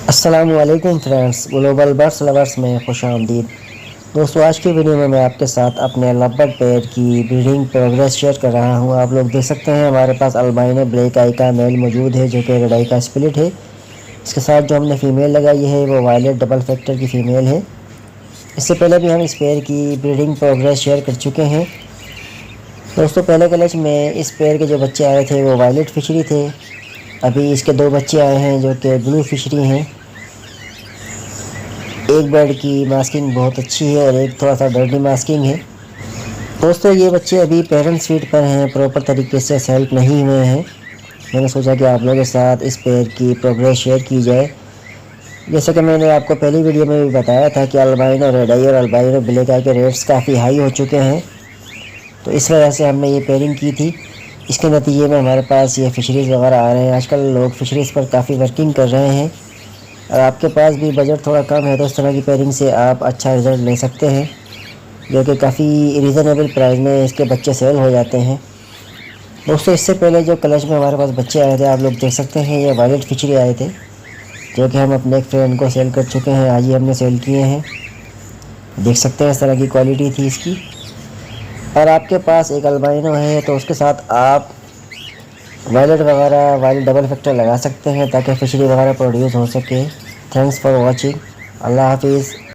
अस्सलामुअलैकुम friends, global birds lovers में खुश आमदीद। दोस्तों, आज की वीडियो में मैं आपके साथ अपने लवबर्ड पेयर की ब्रीडिंग प्रोग्रेस शेयर कर रहा हूं। आप लोग देख सकते हैं हमारे पास अल्बाइनो ब्लैक आई का मेल मौजूद है जो कि रेड आई का स्प्लिट है। इसके साथ जो हमने फ़ीमेल लगाई है वो वायलेट डबल फैक्टर की फ़ीमेल है। इससे पहले भी हम इस पेयर की ब्रीडिंग प्रोग्रेस शेयर कर चुके हैं। दोस्तों, पहले क्लच में इस पेयर के जो बच्चे आए थे वो वायलेट फिशरी थे। अभी इसके दो बच्चे आए हैं जो कि ब्लू फिशरी हैं। एक बर्ड की मास्किंग बहुत अच्छी है और एक थोड़ा सा डर्टी मास्किंग है। दोस्तों, ये बच्चे अभी पेरेंट्स फीड पर हैं, प्रॉपर तरीके से सेल्फ नहीं हुए हैं। मैंने सोचा कि आप लोगों के साथ इस पेयर की प्रोग्रेस शेयर की जाए। जैसे कि मैंने आपको पहली वीडियो में भी बताया था कि अल्बाइनो रेड आई और अल्बाइनो ब्लैक आई के रेट्स काफ़ी हाई हो चुके हैं, तो इस वजह से हमने ये पेयरिंग की थी। इसके नतीजे में हमारे पास ये फ़िशरीज़ वगैरह आ रहे हैं। आजकल लोग फ़िशरीज़ पर काफ़ी वर्किंग कर रहे हैं और आपके पास भी बजट थोड़ा कम है तो इस तरह की पेयरिंग से आप अच्छा रिज़ल्ट ले सकते हैं, जो कि काफ़ी रीज़नेबल प्राइस में इसके बच्चे सेल हो जाते हैं। दोस्तों, इससे पहले जो क्लच में हमारे पास बच्चे आए थे आप लोग देख सकते हैं, ये वायलेट फिशरी आए थे जो कि हम अपने एक फ्रेंड को सेल कर चुके हैं। आज ही हमने सेल किए हैं। देख सकते हैं इस तरह की क्वालिटी थी इसकी। और आपके पास एक अल्बाइनो है तो उसके साथ आप वायलेट वगैरह वायलेट डबल फैक्टर लगा सकते हैं ताकि फिशरी वगैरह प्रोड्यूस हो सके। Thanks for watching. अल्लाह हाफिज़।